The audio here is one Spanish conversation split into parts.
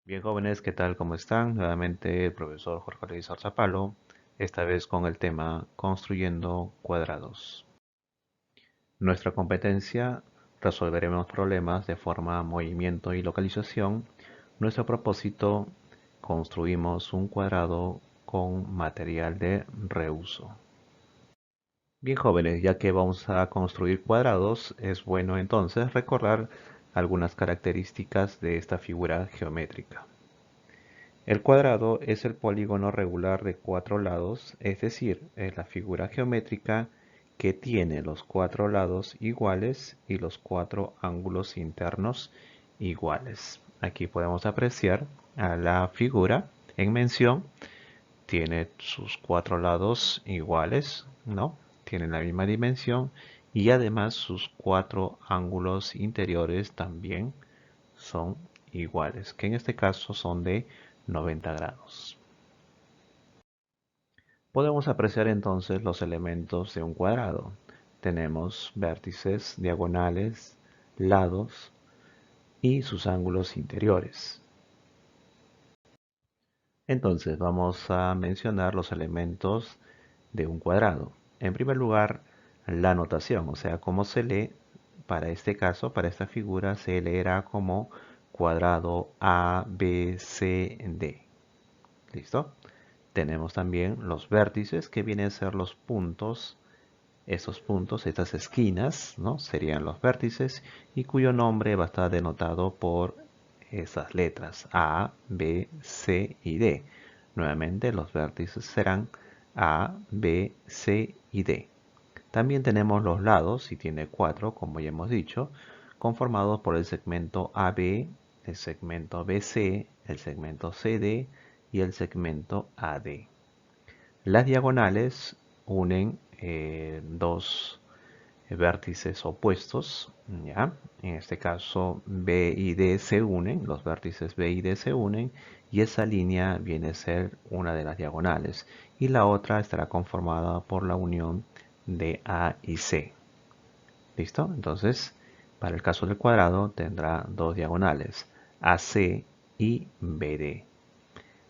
Bien jóvenes, ¿qué tal? ¿Cómo están? Nuevamente el profesor Jorge Luis Zappalo, esta vez con el tema Construyendo cuadrados. Nuestra competencia, resolveremos problemas de forma, movimiento y localización. Nuestro propósito, construimos un cuadrado con material de reuso. Bien jóvenes, ya que vamos a construir cuadrados, es bueno entonces recordar algunas características de esta figura geométrica. El cuadrado es el polígono regular de cuatro lados, es decir, es la figura geométrica que tiene los cuatro lados iguales y los cuatro ángulos internos iguales. Aquí podemos apreciar a la figura en mención. Tiene sus cuatro lados iguales, ¿no? Tienen la misma dimensión y además sus cuatro ángulos interiores también son iguales, que en este caso son de 90 grados. Podemos apreciar entonces los elementos de un cuadrado. Tenemos vértices, diagonales, lados y sus ángulos interiores. Entonces vamos a mencionar los elementos de un cuadrado. En primer lugar, la notación, o sea, cómo se lee para este caso, para esta figura, se leerá como cuadrado A, B, C, D. ¿Listo? Tenemos también los vértices que vienen a ser los puntos. Estos puntos, estas esquinas, ¿no? Serían los vértices y cuyo nombre va a estar denotado por esas letras A, B, C y D. Nuevamente los vértices serán A, B, C y D. También tenemos los lados, y tiene cuatro, como ya hemos dicho, conformados por el segmento AB, el segmento BC, el segmento CD y el segmento AD. Las diagonales unen dos vértices opuestos, ¿ya? En este caso B y D se unen, los vértices B y D se unen y esa línea viene a ser una de las diagonales y la otra estará conformada por la unión de A y C. ¿Listo? Entonces, para el caso del cuadrado tendrá dos diagonales, AC y BD.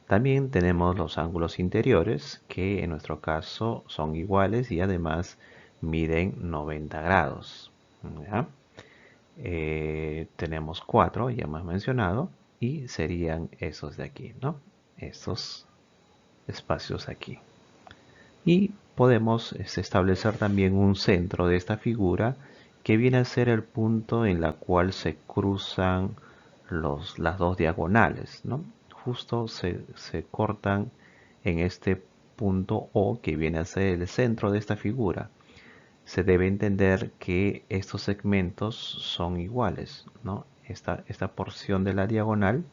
También tenemos los ángulos interiores que en nuestro caso son iguales y además miden 90 grados. ¿Ya? Tenemos cuatro, ya hemos mencionado, y serían esos de aquí, ¿no? Estos espacios aquí. Y podemos establecer también un centro de esta figura que viene a ser el punto en la cual se cruzan las dos diagonales, ¿no? Justo se cortan en este punto O que viene a ser el centro de esta figura. Se debe entender que estos segmentos son iguales, ¿no? Esta porción de la diagonal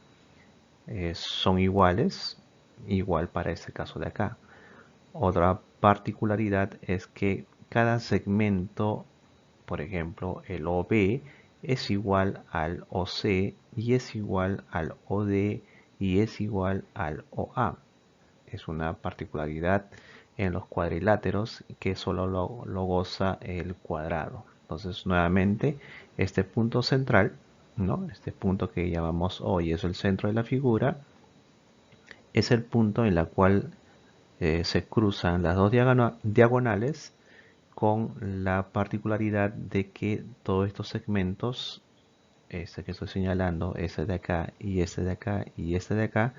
son iguales, igual para este caso de acá. Otra particularidad es que cada segmento, por ejemplo, el OB es igual al OC y es igual al OD y es igual al OA. Es una particularidad en los cuadriláteros que solo lo goza el cuadrado. Entonces, nuevamente, este punto central, ¿no? Este punto que llamamos O y es el centro de la figura, es el punto en la cual se cruzan las dos diagonales con la particularidad de que todos estos segmentos, este que estoy señalando, este de acá y este de acá y este de acá,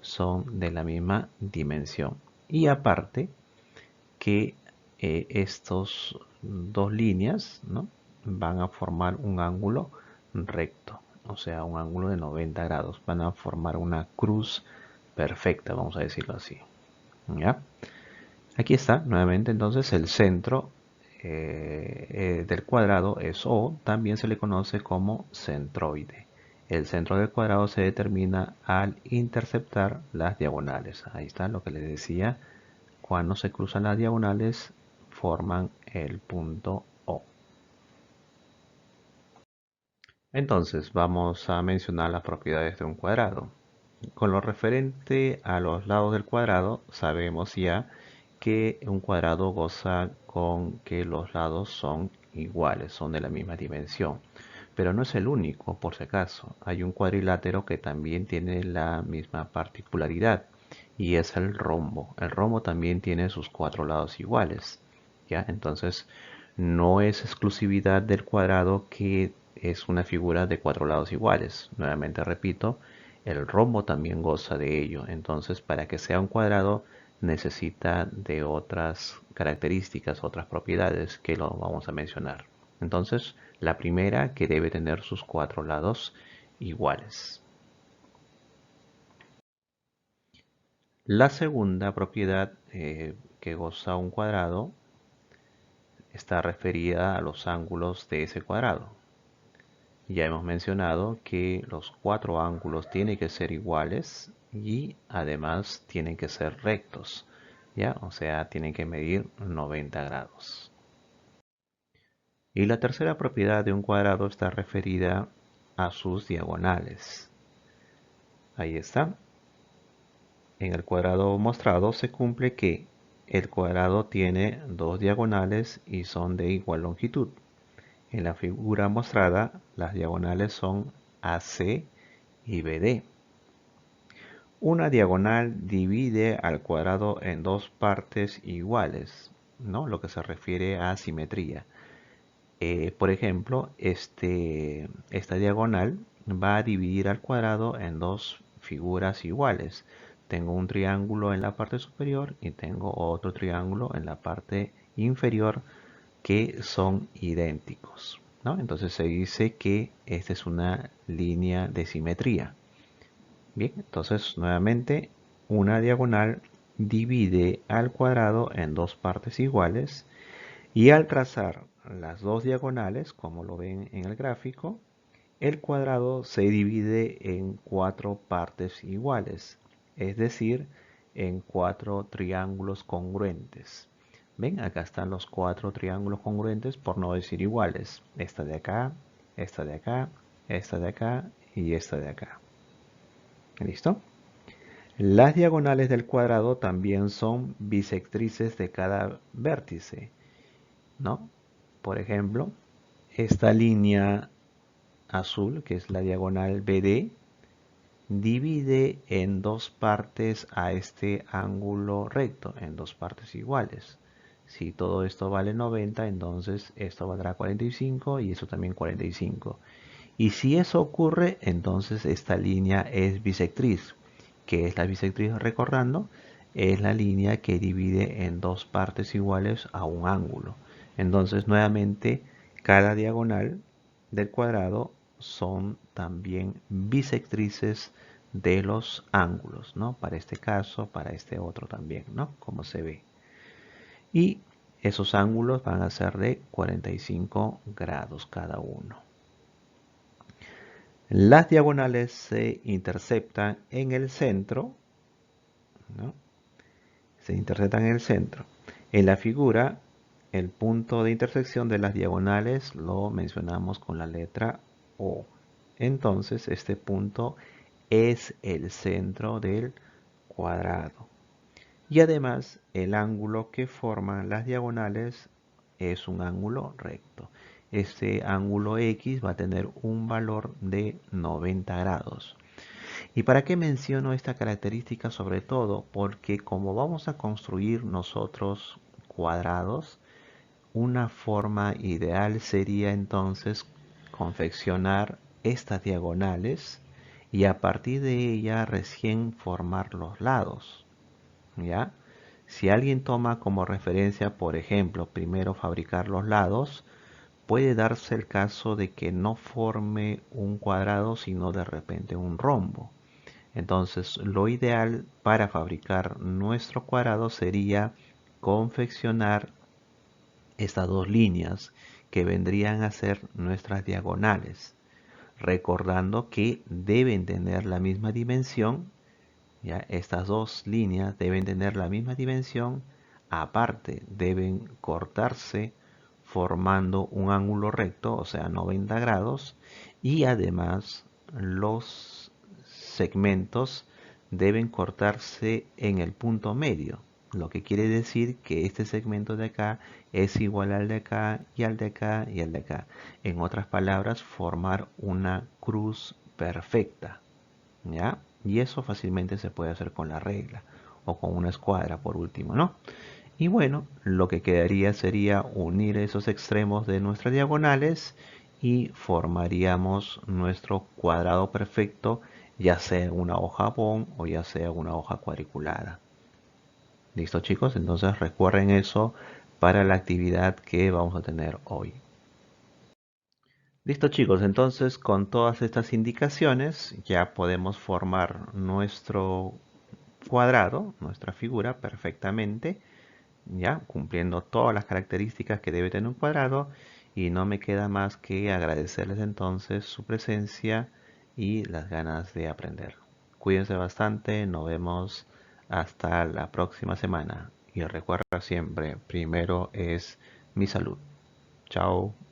son de la misma dimensión. Y aparte que estos dos líneas, ¿no? Van a formar un ángulo recto, o sea, un ángulo de 90 grados. Van a formar una cruz perfecta, vamos a decirlo así. ¿Ya? Aquí está nuevamente entonces el centro del cuadrado es O, también se le conoce como centroide. El centro del cuadrado se determina al interceptar las diagonales. Ahí está lo que les decía, cuando se cruzan las diagonales forman el punto O. Entonces vamos a mencionar las propiedades de un cuadrado. Con lo referente a los lados del cuadrado, sabemos ya que un cuadrado goza con que los lados son iguales, son de la misma dimensión. pero no es el único, por si acaso. Hay un cuadrilátero que también tiene la misma particularidad y es el rombo. El rombo también tiene sus cuatro lados iguales, ¿ya? Entonces, no es exclusividad del cuadrado que es una figura de cuatro lados iguales. Nuevamente repito, el rombo también goza de ello. Entonces, para que sea un cuadrado, necesita de otras características, otras propiedades que lo vamos a mencionar. Entonces, la primera, que debe tener sus cuatro lados iguales. La segunda propiedad que goza un cuadrado está referida a los ángulos de ese cuadrado. Ya hemos mencionado que los cuatro ángulos tienen que ser iguales y además tienen que ser rectos, ¿ya? O sea, tienen que medir 90 grados. Y la tercera propiedad de un cuadrado está referida a sus diagonales. Ahí está. En el cuadrado mostrado se cumple que el cuadrado tiene dos diagonales y son de igual longitud. En la figura mostrada, las diagonales son AC y BD. Una diagonal divide al cuadrado en dos partes iguales, ¿no? Lo que se refiere a simetría. Por ejemplo, esta diagonal va a dividir al cuadrado en dos figuras iguales. Tengo un triángulo en la parte superior y tengo otro triángulo en la parte inferior que son idénticos, ¿no? Entonces se dice que esta es una línea de simetría. Bien, entonces nuevamente una diagonal divide al cuadrado en dos partes iguales y al trazar las dos diagonales, como lo ven en el gráfico, el cuadrado se divide en cuatro partes iguales, es decir, en cuatro triángulos congruentes. Ven, acá están los cuatro triángulos congruentes, por no decir iguales. Esta de acá, esta de acá, esta de acá y esta de acá. ¿Listo? Las diagonales del cuadrado también son bisectrices de cada vértice, ¿no? Por ejemplo, esta línea azul, que es la diagonal BD, divide en dos partes a este ángulo recto, en dos partes iguales. Si todo esto vale 90, entonces esto valdrá 45 y eso también 45. Y si eso ocurre, entonces esta línea es bisectriz. ¿Qué es la bisectriz? Recordando, es la línea que divide en dos partes iguales a un ángulo. Entonces, nuevamente, cada diagonal del cuadrado son también bisectrices de los ángulos, ¿no? Para este caso, para este otro también, ¿no? Como se ve. Y esos ángulos van a ser de 45 grados cada uno. Las diagonales se interceptan en el centro, ¿no? Se interceptan en el centro. En la figura, el punto de intersección de las diagonales lo mencionamos con la letra O. Entonces, este punto es el centro del cuadrado. Y además, el ángulo que forman las diagonales es un ángulo recto. Este ángulo X va a tener un valor de 90 grados. ¿Y para qué menciono esta característica? Sobre todo porque como vamos a construir nosotros cuadrados, una forma ideal sería entonces confeccionar estas diagonales y a partir de ella recién formar los lados, ¿ya? Si alguien toma como referencia, por ejemplo, primero fabricar los lados, puede darse el caso de que no forme un cuadrado, sino de repente un rombo. Entonces, lo ideal para fabricar nuestro cuadrado sería confeccionar estas dos líneas que vendrían a ser nuestras diagonales, recordando que deben tener la misma dimensión. ¿Ya? Estas dos líneas deben tener la misma dimensión, aparte deben cortarse formando un ángulo recto, o sea 90 grados, y además los segmentos deben cortarse en el punto medio, Lo que quiere decir que este segmento de acá es igual al de acá y al de acá y al de acá. En otras palabras, formar una cruz perfecta, ¿ya? Y eso fácilmente se puede hacer con la regla o con una escuadra por último, ¿no? Y bueno, lo que quedaría sería unir esos extremos de nuestras diagonales y formaríamos nuestro cuadrado perfecto, ya sea una hoja bond o ya sea una hoja cuadriculada. ¿Listo, chicos? Entonces recuerden eso para la actividad que vamos a tener hoy. Listo, chicos, entonces con todas estas indicaciones ya podemos formar nuestro cuadrado, nuestra figura perfectamente, ya cumpliendo todas las características que debe tener un cuadrado, y no me queda más que agradecerles entonces su presencia y las ganas de aprender. Cuídense bastante, nos vemos hasta la próxima semana y recuerda siempre, primero es mi salud. Chao.